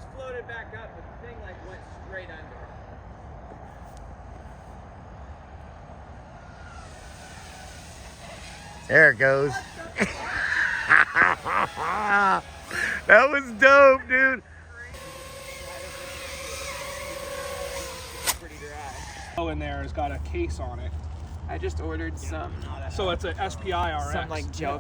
just floated back up, but the thing like went straight under. There it goes. That was dope, dude. Pretty dry. Oh, in there has got a case on it. I just ordered some. So it's a SPI RX. Some like gel